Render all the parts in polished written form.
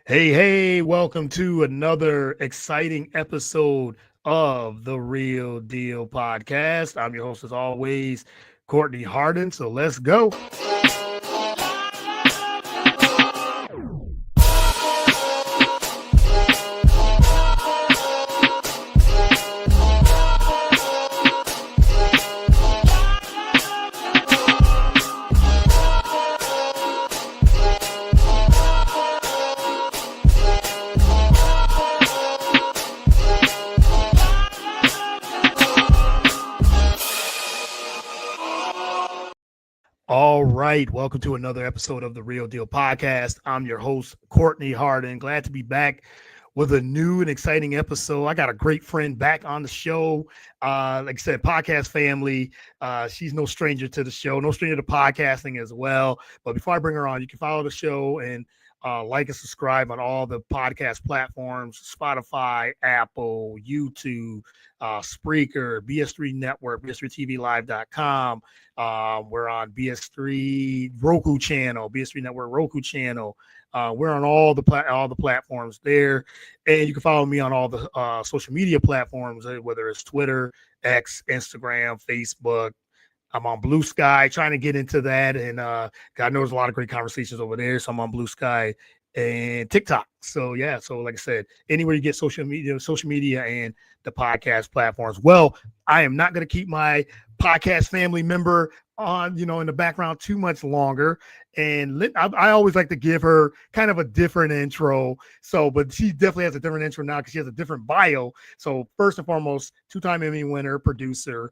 Hey, welcome to another exciting episode of the Real Deal Podcast. I'm your host, as always, Courtney Harden. So let's go. All right. Welcome to another episode of the Real Deal Podcast. I'm your host, Courtney Harden. Glad to be back with a new and exciting episode. I got a great friend back on the show. Like I said, podcast family. She's no stranger to the show, no stranger to podcasting as well. But before I bring her on, you can follow the show and like and subscribe on all the podcast platforms: Spotify, Apple, YouTube, Spreaker, BS3 Network, BS3TVLive.com. We're on BS3 Roku channel, BS3 Network Roku channel. We're on all the platforms there, and you can follow me on all the social media platforms, whether it's Twitter, X, Instagram, Facebook. I'm on Blue Sky, trying to get into that, and God knows a lot of great conversations over there. So I'm on Blue Sky and TikTok. So yeah, so like I said, anywhere you get social media and the podcast platforms. Well, I am not going to keep my podcast family member on, in the background too much longer. And I always like to give her kind of a different intro. So, but she definitely has a different intro now because she has a different bio. So first and foremost, two-time Emmy winner, producer.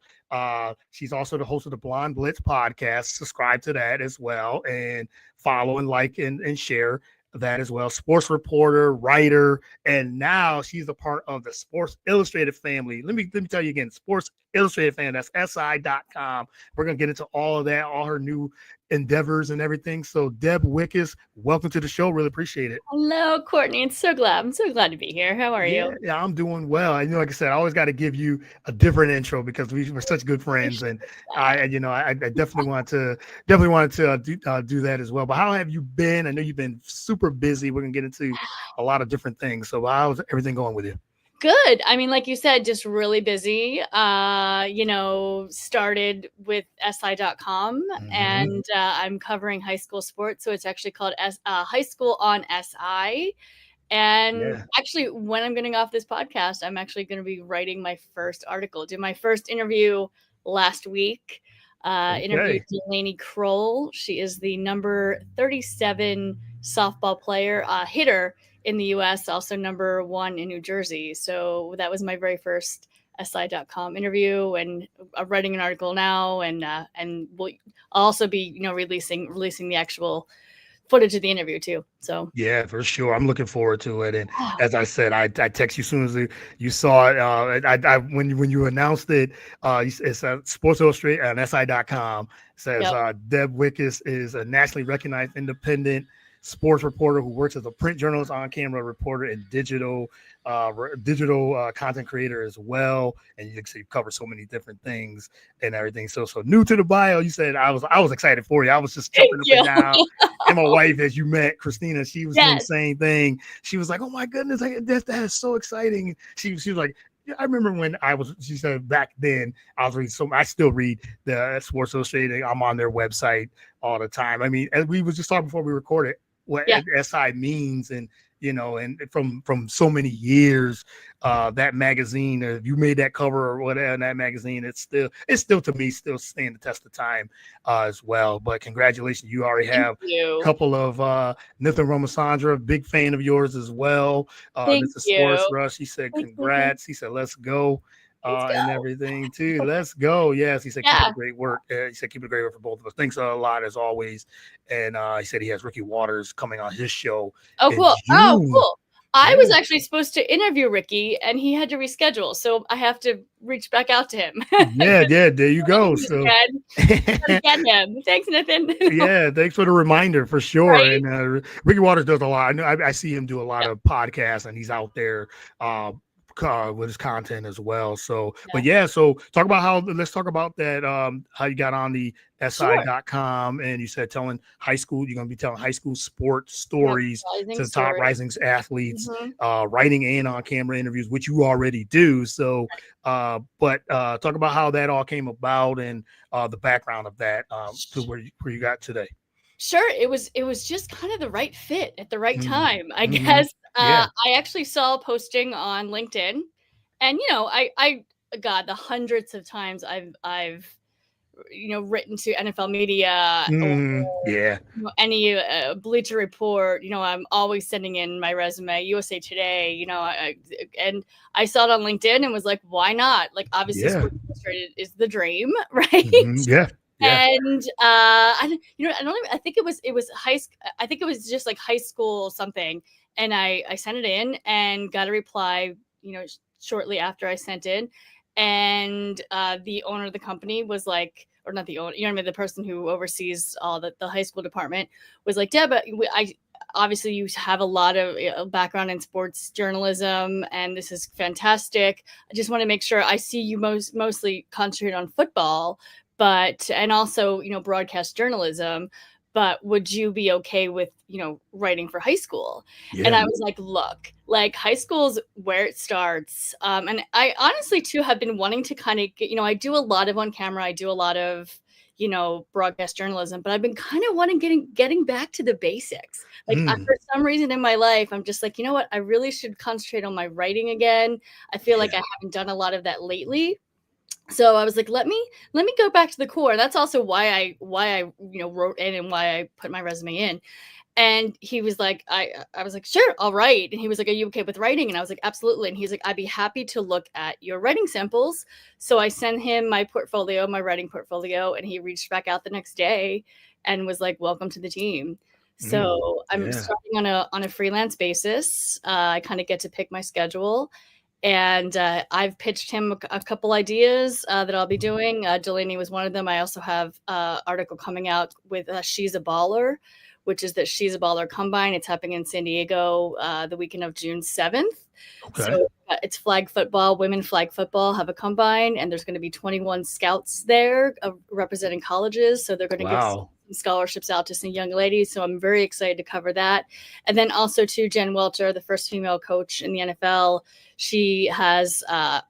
She's also the host of the Blitz podcast. Subscribe to that as well, and follow and like and share that as well. Sports reporter, writer, and now she's a part of the Sports Illustrated family. Let me tell you again, Sports Illustrated family. That's SI.com. We're gonna get into all of that, all her new endeavors and everything. So Deb Whitcas, welcome to the show. Really appreciate it. Hello, Courtney. I'm so glad to be here. How are you? Yeah, I'm doing well. Like I said, I always got to give you a different intro because we're such good friends, and I definitely wanted to do that as well. But how have you been? I know you've been super busy. We're gonna get into a lot of different things. So how's everything going with you? Good. I mean, like you said, just really busy. Started with SI.com, and I'm covering high school sports. So it's actually called High School on SI. And actually, when I'm getting off this podcast, I'm actually going to be writing my first article. Did my first interview last week. Interviewed Delaney Kroll. She is the number 37 softball player, hitter in the U.S., also number 1 in New Jersey. So that was my very first SI.com interview, and I'm writing an article now, and we'll also be releasing the actual footage of the interview too. So yeah, for sure, I'm looking forward to it. And as I said, I text you as soon as you saw it. When you announced it, it's Sports Illustrated and SI.com. Says Deb Whitcas is a nationally recognized independent sports reporter who works as a print journalist, on-camera reporter, and digital content creator as well. And you cover so many different things and everything. So new to the bio. You said I was excited for you. I was just jumping up and down. And my wife, as you met, Christina, she was doing the same thing. She was like, "Oh my goodness, that is so exciting." She was like, I remember when she said back then I was reading I still read the Sports Illustrated. I'm on their website all the time. I mean, as we was just talking before we recorded what SI means, and and from so many years, that magazine, if you made that cover or whatever in that magazine, it's still to me still staying the test of time as well. But congratulations, you already have a couple of Nathan Ramasandra, big fan of yours as well. This is Sports Rush. He said congrats. He said let's go. And everything too. Let's go. Yes, he said keep up great work. He said keep it great work for both of us. Thanks a lot as always. And he said he has Ricky Waters coming on his show. Oh, cool. Cool. I was actually supposed to interview Ricky, and he had to reschedule, so I have to reach back out to him. Yeah, there you go. So get him. Thanks, Nathan. Yeah, thanks for the reminder for sure. Right? And Ricky Waters does a lot. I see him do a lot of podcasts, and he's out there with his content as well. So, Yeah. but yeah, so let's talk about that. How you got on the SI.com, and you said telling high school, you're going to be telling high school sports stories to the top rising athletes, writing and on camera interviews, which you already do. So, but talk about how that all came about and the background of that to where you got today. Sure. It was just kind of the right fit at the right time, I Mm-hmm. guess. Yeah. I actually saw a posting on LinkedIn, and God, the hundreds of times I've written to NFL media or Yeah. any Bleacher Report. I'm always sending in my resume, USA Today. And I saw it on LinkedIn and was like, why not? Like, obviously, Sports Illustrated is the dream, right? Yeah. Yeah. And I don't even, I think it was high school. I think it was just like high school something. And I sent it in and got a reply, shortly after I sent in. And the owner of the company was like, or not the owner, the person who oversees all the high school department was like, Deb, obviously you have a lot of background in sports journalism, and this is fantastic. I just want to make sure I see you mostly concentrate on football, and also, broadcast journalism, but would you be okay with, writing for high school? Yeah. And I was like, look, like high school's where it starts. And I honestly too have been wanting to kind of get, I do a lot of on camera. I do a lot of, broadcast journalism, but I've been kind of wanting getting back to the basics. Like for some reason in my life, I'm just like, you know what? I really should concentrate on my writing again. I feel like I haven't done a lot of that lately. So I was like, let me go back to the core. That's also why I wrote in and why I put my resume in. And he was like, I was like, sure, I'll write. And he was like, are you okay with writing? And I was like, absolutely. And he's like, I'd be happy to look at your writing samples. So I sent him my writing portfolio, and he reached back out the next day and was like, welcome to the team. So I'm starting on a freelance basis. I kind of get to pick my schedule. And I've pitched him a couple ideas that I'll be doing. Delaney was one of them. I also have an article coming out with She's a Baller, which is the She's a Baller Combine. It's happening in San Diego the weekend of June 7th. Okay. So it's flag football, women flag football have a combine, and there's going to be 21 scouts there representing colleges. So they're going to give some scholarships out to some young ladies. So I'm very excited to cover that. And then also to Jen Welter, the first female coach in the NFL. She has I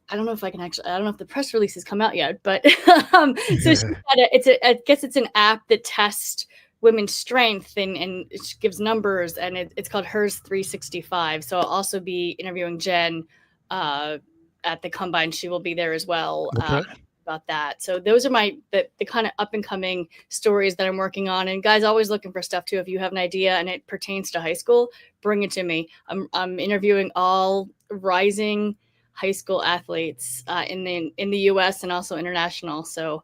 don't know if the press release has come out yet, but so she's got I guess it's an app that tests women's strength and it gives numbers, and it's called Hers 365. So I'll also be interviewing Jen at the combine. She will be there as well. About that. So those are the kind of up and coming stories that I'm working on. And guys, always looking for stuff too. If you have an idea and it pertains to high school, bring it to me. I'm interviewing all rising high school athletes in the U.S. and also international. So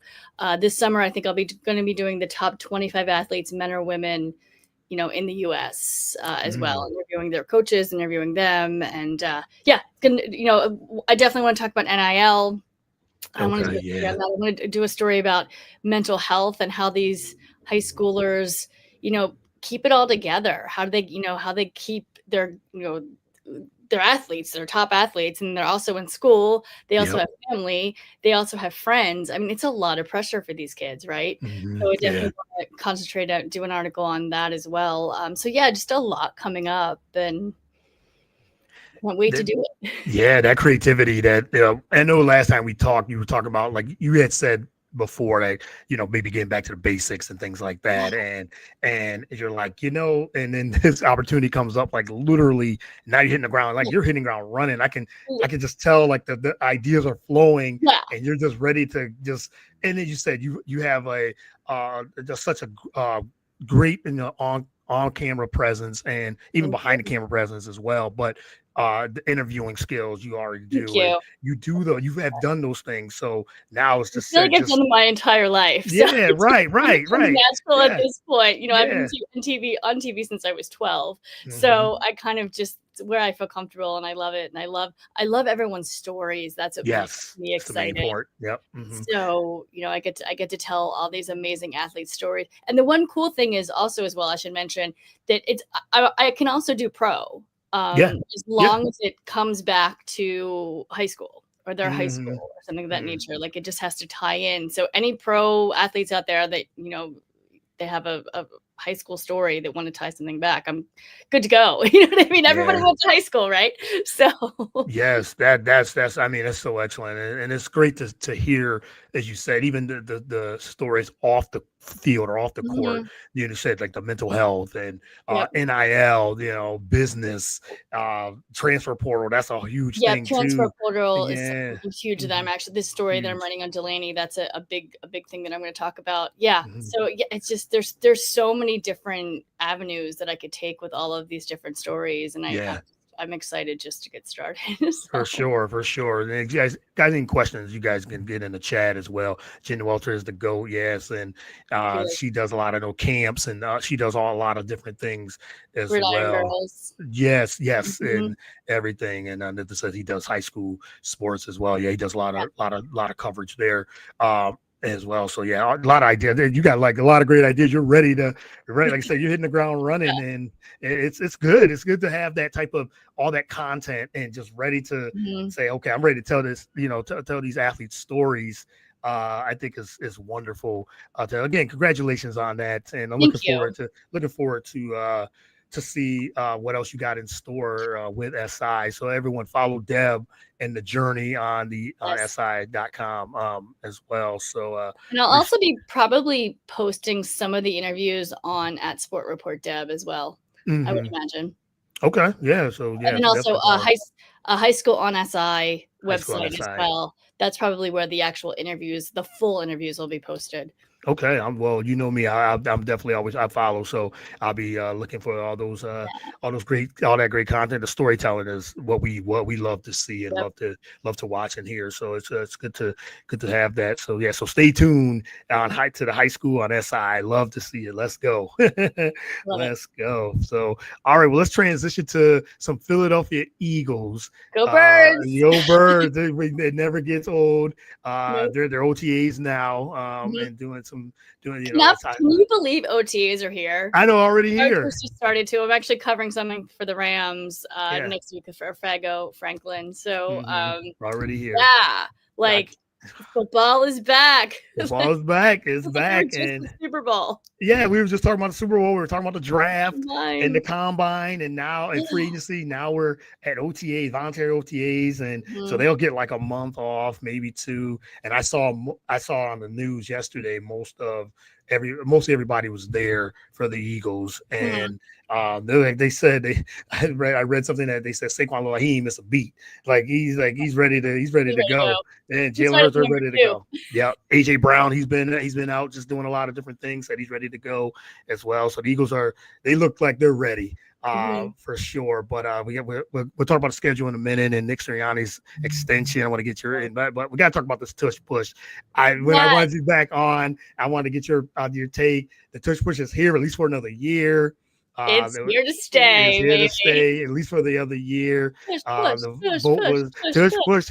this summer, I think I'll be going to be doing the top 25 athletes, men or women, in the U.S. As well, interviewing their coaches, interviewing them, and I definitely want to talk about NIL. I want to do a story about mental health and how these high schoolers, keep it all together. How do they keep their athletes, their top athletes, and they're also in school. They also have family. They also have friends. I mean, it's a lot of pressure for these kids, right? So I definitely want to concentrate on do an article on that as well. So yeah, just a lot coming up, and can't wait to do it. Yeah, that creativity that I know last time we talked, you were talking about, like you had said before, that maybe getting back to the basics and things like that, and you're like, and then this opportunity comes up, like literally now you're hitting the ground, like you're hitting the ground running. I can just tell, like the ideas are flowing, and you're just ready to just. And then you said you have just such a great on camera presence, and even behind the camera presence as well, but the interviewing skills you already do. You have done those things, so now it's just I've done my entire life. So right. Natural at this point. I've been on TV since I was 12, so I kind of just where I feel comfortable, and I love it, and I love everyone's stories. That's what makes me excited. Yep. So I get to tell all these amazing athlete stories, and the one cool thing is also as well, I should mention that I can also do pro. As long as it comes back to high school or their high school or something of that nature. Like, it just has to tie in. So any pro athletes out there that, they have a high school story that want to tie something back, I'm good to go. You know what I mean? Everybody went to high school, right? So yes, that's I mean, that's so excellent. And it's great to hear, as you said, even the stories off the field or off the court. You said like the mental health and NIL, business, transfer portal. That's a huge thing transfer too. portal is huge to them. Actually, this story that I'm Huge. running on Delaney, that's a big thing that I'm going to talk about. So it's just there's so many different avenues that I could take with all of these different stories, and I'm excited just to get started. For sure. And if you guys any questions, you guys can get in the chat as well. Jen Welter is the GOAT, yes, and she does a lot of camps, and she does a lot of different things as well. Girls. Yes, and everything. And this says he does high school sports as well. Yeah, he does a lot of coverage there. As well. So a lot of ideas. You got like a lot of great ideas. You're ready. Like I said, you're hitting the ground running, and it's good. It's good to have that type of all that content and just ready to say, okay, I'm ready to tell this, tell these athletes stories. I think is wonderful. Again, congratulations on that, and I'm looking forward to see what else you got in store with SI. So everyone follow Deb and the journey on SI.com as well. So and I'll also be probably posting some of the interviews on at Sport Report Deb as well. I would imagine. Okay. Yeah. So and then also a high school on SI website as well. That's probably where the actual interviews, the full interviews, will be posted. Okay. Well, you know me, I'm definitely always, I follow. So I'll be looking for all that great content. The storytelling is what we love to see and love to watch and hear. So it's good to have that. So so stay tuned to the high school on SI. Love to see it. Let's go. Let's go. So, all right, well, let's transition to some Philadelphia Eagles. Go Birds. Go Birds. It never gets old. They're OTAs now and doing can you believe OTAs are here? I know, already here. I just started to. I'm actually covering something for the Rams next week for Franklin. So already here. Yeah, football is back. Football is back. It's back. And the Super Bowl. Yeah, we were just talking about the Super Bowl. We were talking about the draft and the combine, and now in free agency. Now we're at OTAs, voluntary OTAs, and so they'll get like a month off, maybe two. And I saw on the news yesterday, mostly everybody was there for the Eagles, and they said I read something that they said Saquon Elohim is a beat, he's ready to go, and Jalen Hurts are ready to go. Yeah, AJ Brown, he's been out just doing a lot of different things, said he's ready to go as well. So the Eagles they look like they're ready. For sure. But we'll talk about the schedule in a minute and Nick Sirianni's extension. I want to get your invite, but we got to talk about this tush push. I wanted you back on, I wanted to get your take. The tush push is here at least for another year. It's here to stay. It's here to stay at least for the other year. Tush push.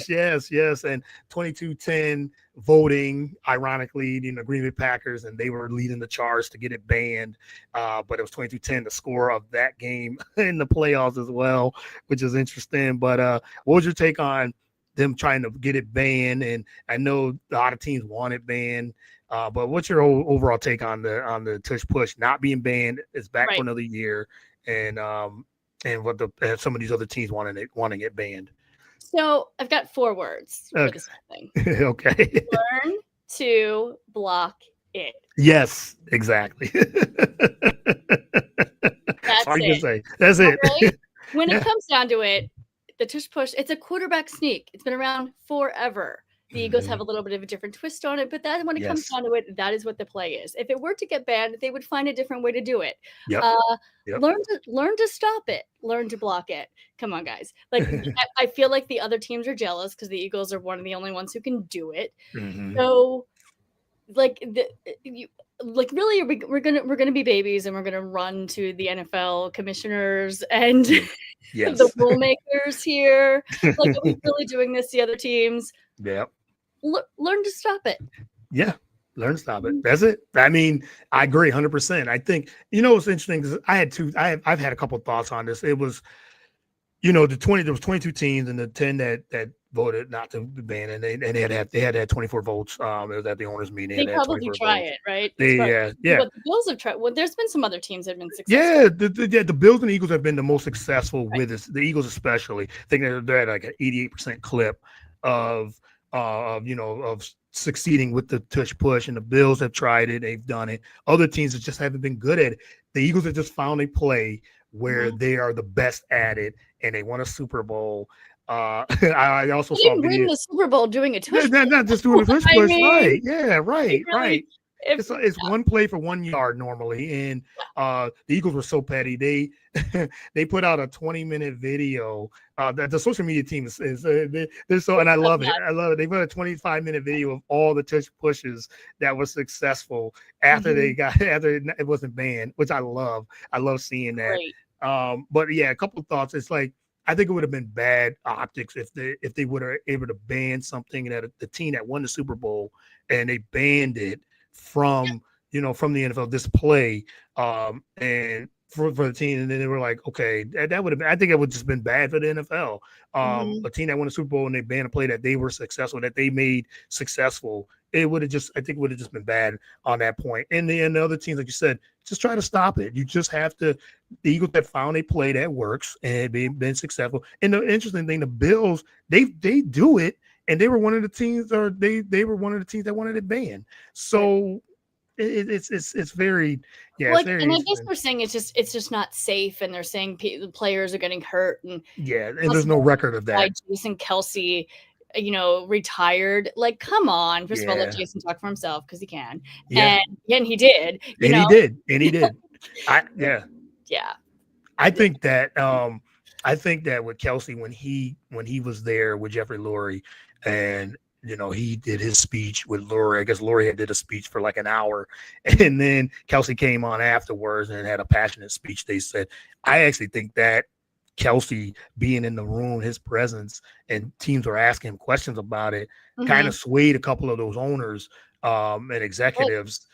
Yes. And 22-10 voting, ironically, the Green Bay Packers, and they were leading the charge to get it banned. But it was 22-10, the score of that game in the playoffs as well, which is interesting. But what was your take on them trying to get it banned? And I know a lot of teams want it banned. But what's your overall take on the tush push not being banned? It's back for another year, and what some of these other teams wanting it banned. So I've got 4 words for this thing. Okay. Learn to block it. Yes, exactly. That's all you can say. That's it. Right? When it comes down to it, the tush push, it's a quarterback sneak. It's been around forever. The Eagles have a little bit of a different twist on it, but that when it comes down to it, that is what the play is. If it were to get banned, they would find a different way to do it. Learn to stop it. Learn to block it. Come on, guys. I feel like the other teams are jealous because the Eagles are one of the only ones who can do it. So, really, we're gonna be babies and we're gonna run to the NFL commissioners and the rule makers here. Are we really doing this? The other teams. Yeah. Learn to stop it. Yeah. Learn to stop it. That's it. I mean, I agree 100%. I think, what's interesting is I've had a couple of thoughts on this. It was there was 22 teams, and the 10 that voted not to ban, and they had 24 votes. It was at the owners' meeting. They probably try votes. it, right? Yeah. But the Bills have tried. Well, there's been some other teams that have been successful. Yeah, the Bills and the Eagles have been the most successful with this. The Eagles especially. I think they're at like an 88% clip of succeeding with the tush push, and the Bills have tried it. They've done it. Other teams just haven't been good at it. The Eagles have just found a play where they are the best at it, and they won a Super Bowl. I also saw win the Super Bowl doing a tush. Not just doing a tush push, right? Yeah, right, really, right. It's one play for 1 yard normally, and the Eagles were so petty. They put out a 20-minute video. That the social media team is they're so, and I love it. I love it. They put a 25-minute video of all the tush pushes that was successful after after it wasn't banned, which I love. I love seeing that. Right. But yeah, a couple of thoughts. It's like, I think it would have been bad optics if they would have able to ban something that the team that won the Super Bowl and they banned it from the NFL display and for the team, and then they were like, okay, that would have been, I think it would just been bad for the NFL. A team that won the Super Bowl and they banned a play that they were successful, that they made successful. It would have just, I think, would have just been bad on that point. And the other teams, like you said, just try to stop it. You just have to. The Eagles that found a play that works and been successful. And the interesting thing, the Bills, they do it, and they were one of the teams, or they were one of the teams that wanted it banned. So it's very It's very, and I guess they're saying it's just not safe, and they're saying the players are getting hurt, and and there's no record of that. Jason Kelce, retired. Like, come on. First of all, let Jason talk for himself, because he can. And he did. He did. I think that with Kelce, when he was there with Jeffrey Lurie, and he did his speech with Lurie. I guess Lurie did a speech for like an hour, and then Kelce came on afterwards and had a passionate speech. They said, I actually think that Kelce being in the room, his presence, and teams were asking him questions about it, kind of swayed a couple of those owners and executives.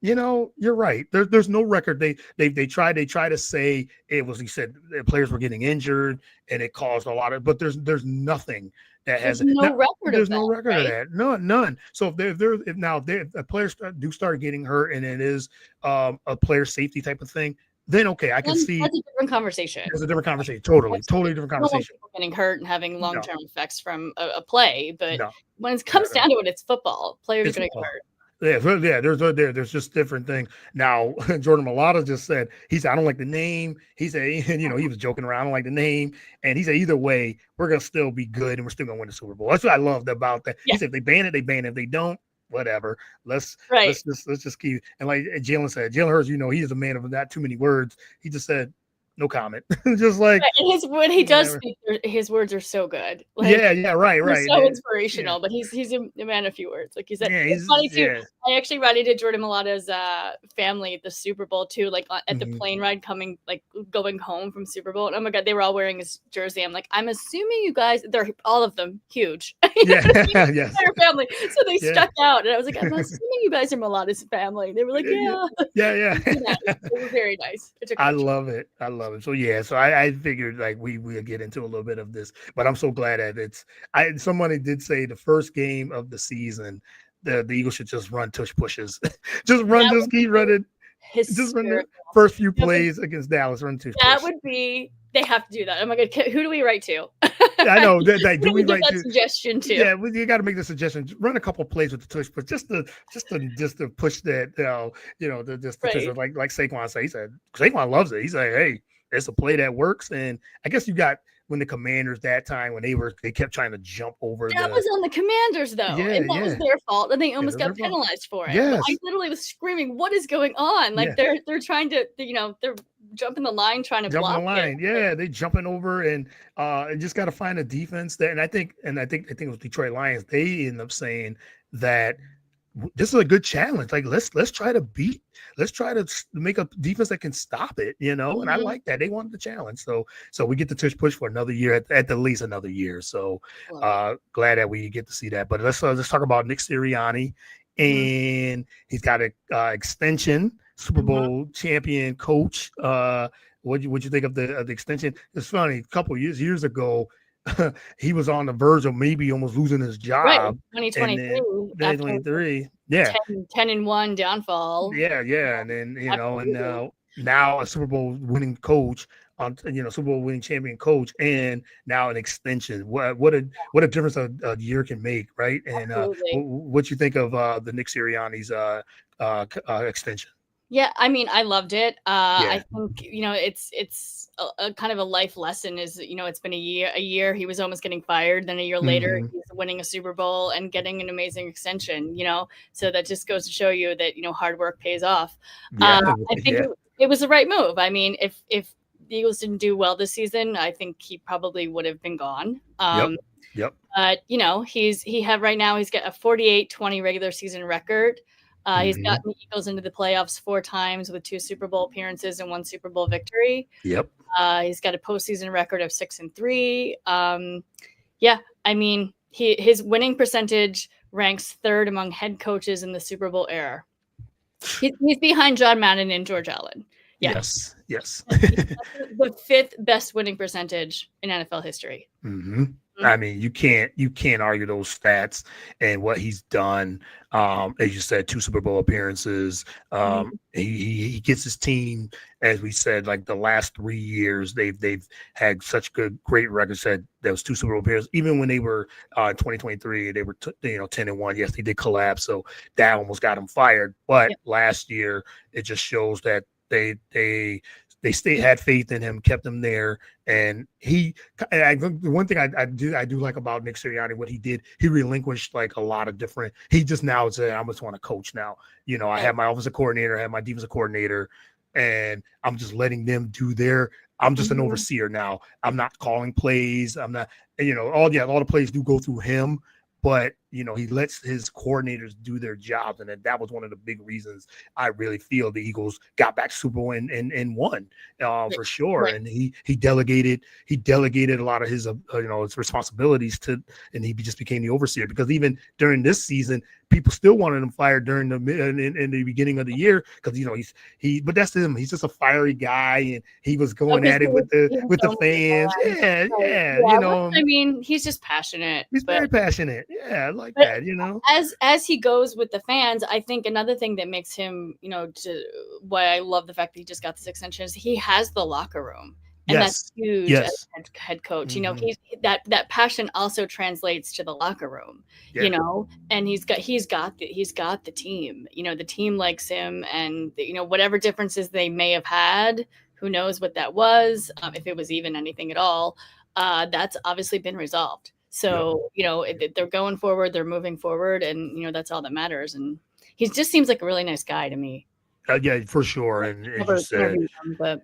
You're right. There's no record. They tried to say it was. He said the players were getting injured and it caused a lot of. But there's nothing that has no record. There's no record of that. None. So if players start getting hurt and it is a player safety type of thing, then okay, I can see that's a different conversation. It's a different conversation. Totally different conversation. Getting hurt and having long-term effects from a play, but when it comes down to it, it's football. Players are going to get hurt. There's just different things. Now, Jordan Mailata just said, he said, I don't like the name. He said, he was joking around, I don't like the name. And he said, either way, we're going to still be good and we're still going to win the Super Bowl. That's what I loved about that. He said, if they ban it, they ban it. If they don't, whatever. Let's just keep. And like Jalen said, Jalen Hurts, he is a man of not too many words. He just said, no comment. Just like when he does speak, his words are so good. Like, right. So inspirational, but he's a man of few words. Like you said, it's funny too. Yeah. I actually rallied Jordan Mailata's family at the Super Bowl too, like at the plane ride going home from Super Bowl. And oh my God, they were all wearing his jersey. I'm like, I'm assuming you guys, they're all of them huge. Yes. Their family. So they stuck out, and I was like, I'm assuming you guys are Mailata's family. They were like, yeah. It was very nice. I love it. So I figured like we'll get into a little bit of this, but I'm so glad that somebody did say the first game of the season, the Eagles should just run tush pushes. Just keep running. Just run the first few plays against Dallas, run tush That would be, they have to do that. Oh my God, who do we write to? I know. Do we write that suggestion too? Yeah, you got to make the suggestion. Run a couple of plays with the tush push, just to push that. Push like Saquon said. He said Saquon loves it. He's like, hey, it's a play that works. And I guess you got when the Commanders that time when they kept trying to jump over. That was on the Commanders though, and that was their fault, and they almost got penalized for it. Yes. I literally was screaming, "What is going on?" Like they're trying to, they're jumping the line, trying to block the line. Yeah, they jumping over and just got to find a defense that. And I think it was Detroit Lions. They end up saying that this is a good challenge. Like let's try to make a defense that can stop it, and I like that. They wanted the challenge. So we get the tush push for another year, at the least another year. So glad that we get to see that. But let's talk about Nick Sirianni, and he's got an extension, Super Bowl champion coach what you think of the extension? It's funny. A couple years ago, he was on the verge of maybe almost losing his Right, job, and 2023 then after 2023, yeah, 10-1 downfall. yeah, and then and Absolutely. now a Super Bowl winning coach, Super Bowl winning champion coach, and now an extension. What a difference a year can make, right? And Absolutely. what you think of the Nick Sirianni's extension? Yeah, I mean, I loved it. Yeah. I think it's a kind of a life lesson. Is it's been a year. He was almost getting fired. Then a year later, Hmm. he's winning a Super Bowl and getting an amazing extension. So that just goes to show you that hard work pays off. Yeah. I think Yeah. it was the right move. I mean, if the Eagles didn't do well this season, I think he probably would have been gone. Yep. Yep. But he's got a 48-20 regular season record. He's Hmm. gotten the Eagles into the playoffs 4 times with 2 Super Bowl appearances and 1 Super Bowl victory. Yep. He's got a postseason record of 6-3. Yeah, I mean, his winning percentage ranks 3rd among head coaches in the Super Bowl era. He's behind John Madden and George Allen. Yeah. Yes. The 5th best winning percentage in NFL history. Hmm. I mean, you can't argue those stats and what he's done. As you said, 2 Super Bowl appearances. He gets his team, as we said, like the last 3 years, they've had such great records. Said there was 2 Super Bowl appearances. Even when they were in 2023, they were 10-1. Yes, they did collapse, so that almost got him fired. But last year, it just shows that they had faith in him, kept him there, and the one thing I do like about Nick Sirianni, what he did, he relinquished like a lot of different. He just now said, I just want to coach now. I have my offensive coordinator, I have my defensive coordinator, and I'm just letting them do their. I'm just an overseer now. I'm not calling plays. I'm not. All the plays do go through him. But he lets his coordinators do their jobs, and that was one of the big reasons I really feel the Eagles got back to Super Bowl and won for sure. Right. And he delegated a lot of his his responsibilities to, and he just became the overseer, because even during this season, people still wanted him fired during in the beginning of the year, because but that's him. He's just a fiery guy, and he was going at it with the fans. Yeah. I mean, he's just passionate. He's very passionate. Yeah, I like that. As he goes with the fans, I think another thing that makes him, why I love the fact that he just got this extension is he has the locker room. And that's huge as head coach. He's that passion also translates to the locker room. And he's got the team. The team likes him, and whatever differences they may have had, who knows what that was, if it was even anything at all, that's obviously been resolved. So, they're going forward, they're moving forward, and that's all that matters. And he just seems like a really nice guy to me. Yeah, for sure. And as you said,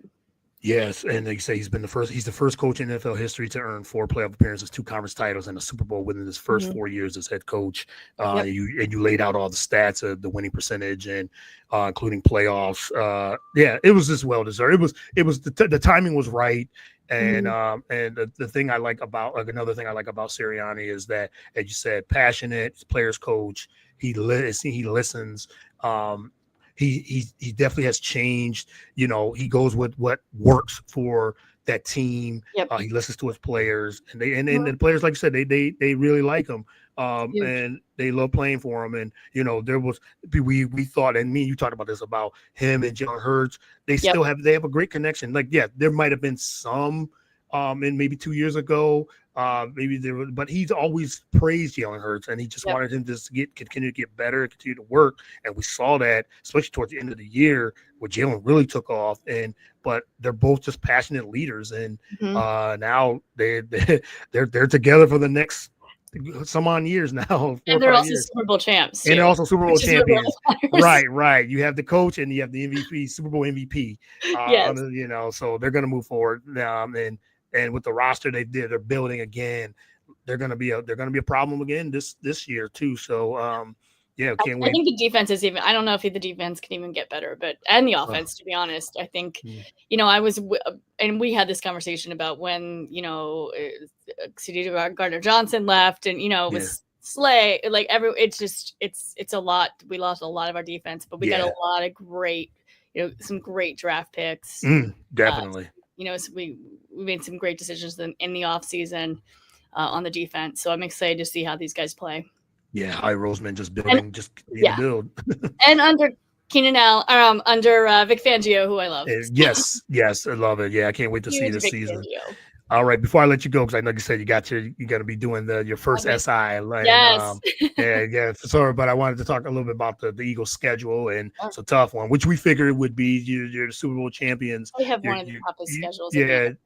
yes, and like you say, he's the first coach in NFL history to earn 4 playoff appearances, 2 conference titles, and a Super Bowl within his first 4 years as head coach. You laid out all the stats of the winning percentage and including playoffs. It was just well deserved. It was the timing was right. And the thing I like about another thing I like about Sirianni is that, as you said, passionate players coach. He listens. He definitely has changed. He goes with what works for that team. He listens to his players, and the players, like you said, they really like him. And they love playing for him. And there was we thought, and me and you talked about this, about him and Jalen Hurts. They have a great connection. Like, there might have been some and maybe 2 years ago, maybe there was, but he's always praised Jalen Hurts, and he just wanted him to continue to get better and continue to work. And we saw that, especially towards the end of the year, where Jalen really took off. But they're both just passionate leaders, and now they're together for the next some on years now. And they're also Super Bowl champs. Too. And they're also Super Bowl champions. Right. You have the coach and you have the MVP, Super Bowl MVP. So they're going to move forward. And with the roster they're building again, they're going to be a problem again this year too. So can't wait. I think the defense is even. I don't know if the defense can even get better, and the offense, to be honest, I think, and we had this conversation about when C.D. Gardner-Johnson left, and it was Slay. Like it's a lot. We lost a lot of our defense, but we got a lot of great, some great draft picks. Definitely. So we made some great decisions in the offseason on the defense. So I'm excited to see how these guys play. Yeah, High Roseman just building, just continue to build. And under Keenan Allen, under Vic Fangio, who I love. Yes, I love it. Yeah, I can't wait to see this Vic season. Fangio. All right, before I let you go, because I know you said you're going to be doing your first SI. And, yes. Yeah. Sorry, but I wanted to talk a little bit about the Eagles' schedule, and it's a tough one, which we figured it would be. You're the Super Bowl champions. They have one of the toughest schedules. A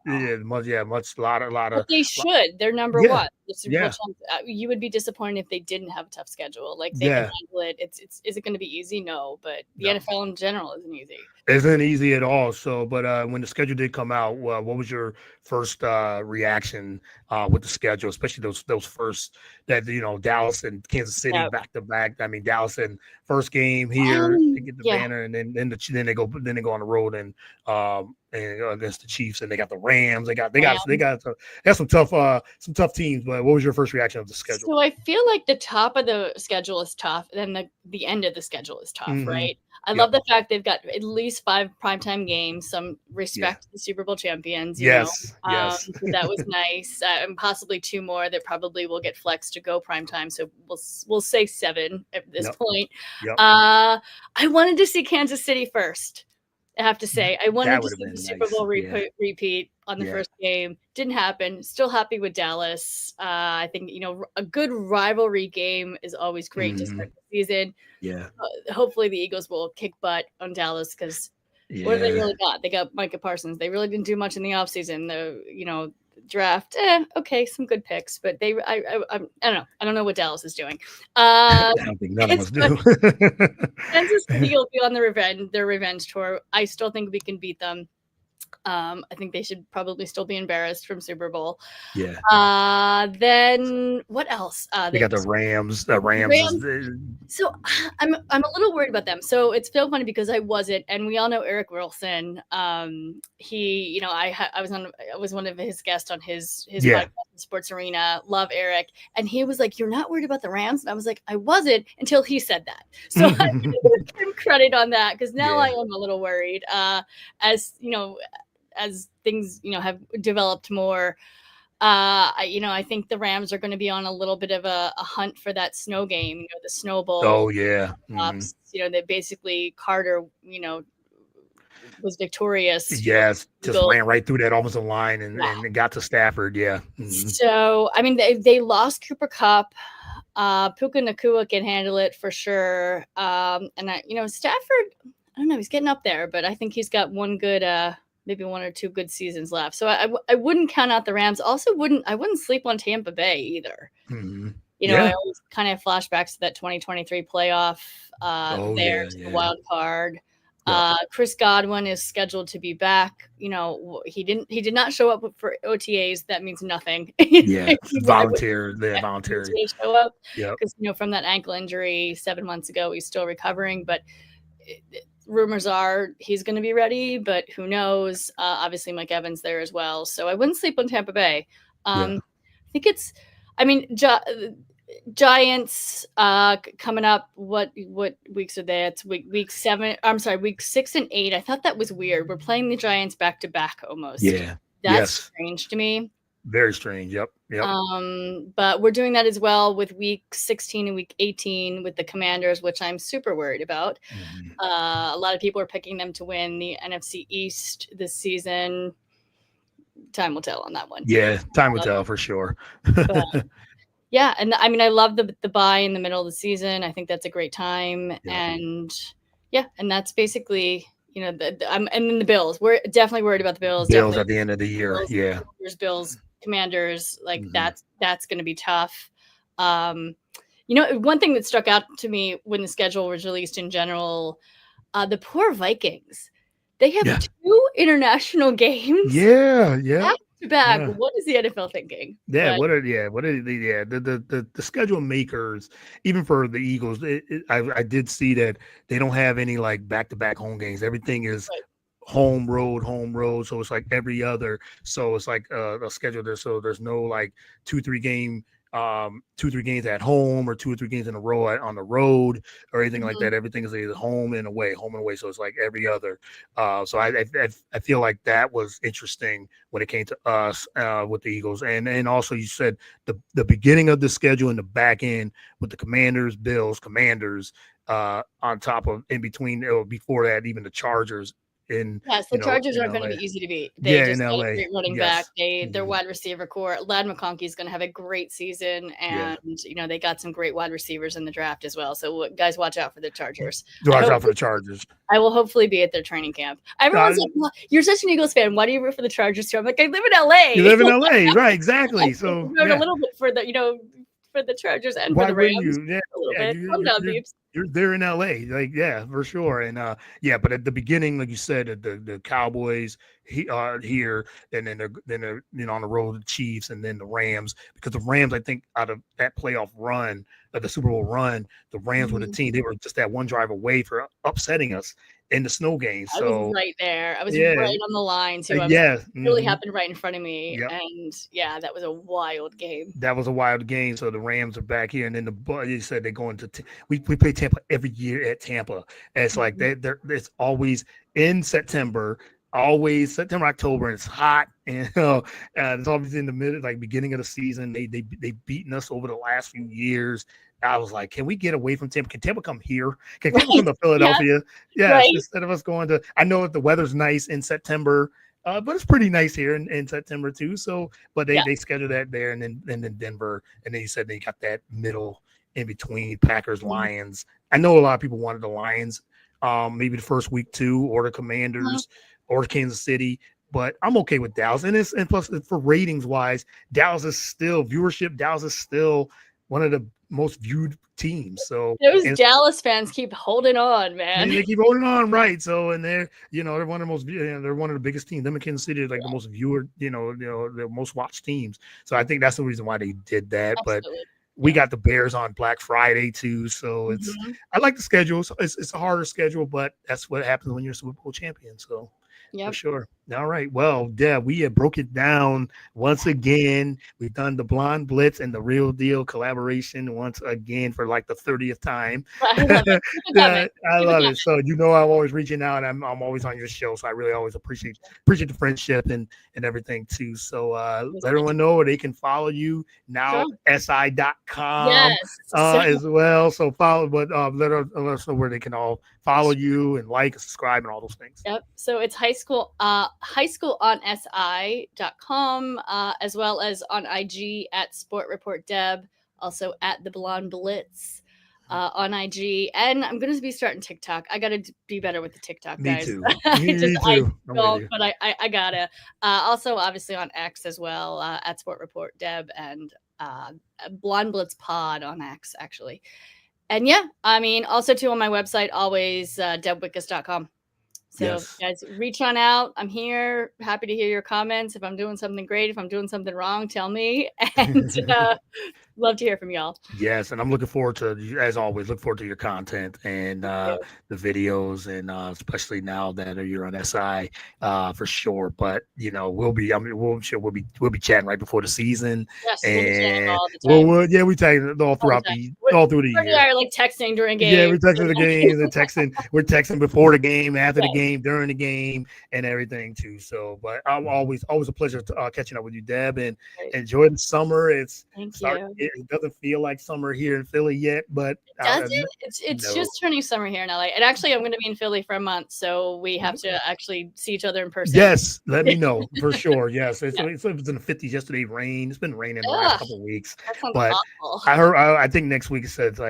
lot of. But they should. They're number one. The Super Bowl champions. You would be disappointed if they didn't have a tough schedule. Like they can handle it. Is it going to be easy? No, but the NFL in general isn't easy. Isn't easy at all. So, but when the schedule did come out, what was your first reaction with the schedule, especially those first that Dallas and Kansas City back to back? I mean, Dallas in first game here to get the banner, and then they go on the road and against the Chiefs, and they got the Rams. They got some tough teams. But what was your first reaction of the schedule? So I feel like the top of the schedule is tough, and then the end of the schedule is tough, right? I love the fact they've got at least 5 primetime games, some respect to the Super Bowl champions. Yes. So that was nice. And possibly 2 more that probably will get flexed to go primetime. So we'll say 7 at this point. I wanted to see Kansas City first. I have to say, I wanted to see the Super Bowl repeat on the first game. Didn't happen. Still happy with Dallas. I think, a good rivalry game is always great to start the season. Yeah. Hopefully the Eagles will kick butt on Dallas because what have they really got? They got Micah Parsons. They really didn't do much in the offseason. The, draft, okay, some good picks, but I don't know. I don't know what Dallas is doing. I don't think none of us do. Kansas City will be on their revenge tour. I still think we can beat them. I think they should probably still be embarrassed from Super Bowl. Yeah. Then what else? They got the Rams. So I'm a little worried about them. So it's so funny because I wasn't, and we all know Eric Wilson. He, I was one of his guests on his podcast, Sports Arena. Love Eric, and he was like, "You're not worried about the Rams," and I was like, "I wasn't until he said that." So I give him credit on that because now I am a little worried. As things, have developed more, I think the Rams are going to be on a little bit of a hunt for that snow game, the Snow Bowl. Oh, yeah. That basically Carter, was victorious. Yes, just ran right through that offensive line and got to Stafford. Yeah. So, I mean, they lost Cooper Kupp. Puka Nacua can handle it for sure. And Stafford, I don't know, he's getting up there, but I think he's got maybe 1 or 2 good seasons left. So I wouldn't count out the Rams. Also, I wouldn't sleep on Tampa Bay either. I always kind of have flashbacks to that 2023 playoff the wild card. Chris Godwin is scheduled to be back. He did not show up for OTAs. That means nothing. Voluntary. Show up because from that ankle injury 7 months ago, he's still recovering. But rumors are he's going to be ready, but who knows? Obviously, Mike Evans there as well. So I wouldn't sleep on Tampa Bay. I think Giants coming up. What weeks are they? It's week 7. I'm sorry, week 6 and 8. I thought that was weird. We're playing the Giants back to back almost. Yeah, that's strange to me. Very strange. Yep. But we're doing that as well with week 16 and week 18 with the Commanders, which I'm super worried about. A lot of people are picking them to win the NFC East this season. Time will tell on that one. Yeah, time will tell for sure. Yeah, and I mean, I love the bye in the middle of the season. I think that's a great time, and that's basically and then the Bills. We're definitely worried about the Bills. Bills at the end of the year, Bills, Commanders, that's going to be tough. One thing that struck out to me when the schedule was released in general, the poor Vikings. They have 2 international games. Back. What is the NFL thinking? The schedule makers, even for the Eagles, I did see that they don't have any like back-to-back home games. Everything is home road. So it's like every other. So it's like a schedule there. So there's no like 2-3 game 2 or 3 games at home or 2 or 3 games in a row on the road or anything like Mhm. that. Everything is either home and away. So it's like every other. So I feel like that was interesting when it came to us with the Eagles. And also you said the beginning of the schedule and the back end with the Commanders, Bills, Commanders on top of in between before that, even the Chargers Yes, the Chargers in aren't gonna LA. be easy to beat. They Yeah, in just got a LA. great running back. Yes. Their wide receiver core, Lad McConkey is gonna have a great season, Yeah. and they got some great wide receivers in the draft as well. So guys, watch out for the Chargers. Watch out for the Chargers. I will hopefully be at their training camp. Everyone's like, well, "You're such an Eagles fan. Why do you root for the Chargers too?" I'm like, "I live in LA. You live in LA, right? Exactly. So root a little bit for for the Chargers and for why the wouldn't Rams. you? Yeah, A little bit. you, Calm down, peeps. you're there in LA, like for sure. And but at the beginning, like you said, the Cowboys here, and then they're on the road the Chiefs, and then the Rams, because the Rams, I think, out of that playoff run, the Super Bowl run, the Rams were the team. They were just that one drive away for upsetting us in the snow game. I was right there. I was yeah, right on the line too. Really happened right in front of me, and that was a wild game. That was a wild game. So the Rams are back here, and then you said they're going to. We play Tampa every year at Tampa. And it's like it's always in September. Always September, October, and it's hot, and it's always in the middle, like beginning of the season. They beaten us over the last few years. I was like, can we get away from Tampa? Can Tampa come here? Can Tampa come to Philadelphia? Instead of us going to. I know that the weather's nice in September, but it's pretty nice here in September too. So, but they schedule that there, and then Denver, and then you said they got that middle in between Packers, Lions. I know a lot of people wanted the Lions, maybe the first week too, or the Commanders. Or Kansas City, but I'm okay with Dallas. And plus for ratings wise, Dallas is still one of the most viewed teams. So those Dallas fans keep holding on, man. They keep holding on, right? So and they're they're one of the most they're one of the biggest teams. Them in Kansas City are like the most viewed, the most watched teams. So I think that's the reason why they did that. Absolutely. But we got the Bears on Black Friday too, so it's I like the schedule. It's a harder schedule, but that's what happens when you're a Super Bowl champion. So. For sure. All right. Well, Deb, we have broke it down once again. We've done the Blonde Blitz and the Real Deal collaboration once again for like the 30th time. I love it. So I'm always reaching out, and I'm always on your show. So I really always appreciate the friendship and everything too. So let everyone know where they can follow you now. SI.com as well. So follow, but let us know where they can all follow you and like and subscribe and all those things. Yep. So it's highschoolonsi.com, as well as on IG at Sport Report Deb, also at the Blonde Blitz on IG, and I'm gonna be starting TikTok. I gotta be better with the TikTok, guys. Me too. Me too. But I gotta. Also, obviously on X as well, at Sport Report Deb, and Blonde Blitz Pod on X actually. And also too on my website, always debwhitcas.com. So guys, reach on out. I'm here. Happy to hear your comments. If I'm doing something great, if I'm doing something wrong, tell me. And love to hear from y'all. Yes, and I'm looking forward to, as always, look forward to your content and the videos, and especially now that you're on SI for sure. But we'll be chatting right before the season. Yes, and all the time. we tag all throughout all through the year. Are like texting during games. Yeah, we're texting the games and texting. We're texting before the game, after the game, during the game, and everything too. So, but I'm always a pleasure to, catching up with you, Deb, and enjoy the summer. Thank you. It doesn't feel like summer here in Philly yet, but it's just turning summer here in LA. And actually, I'm going to be in Philly for a month, so we have to actually see each other in person. Yes, let me know for sure. Yes, it was in the 50s yesterday. Rain. It's been raining the last couple of weeks. That sounds but awful. I think next week says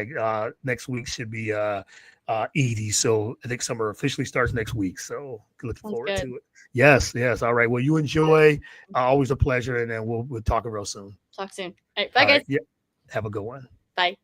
next week should be 80. So I think summer officially starts next week. So looking forward to it. Yes. All right. Well, you enjoy. Always a pleasure, and then we'll talk real soon. Talk soon. All right, bye, guys. Yeah. Have a good one. Bye.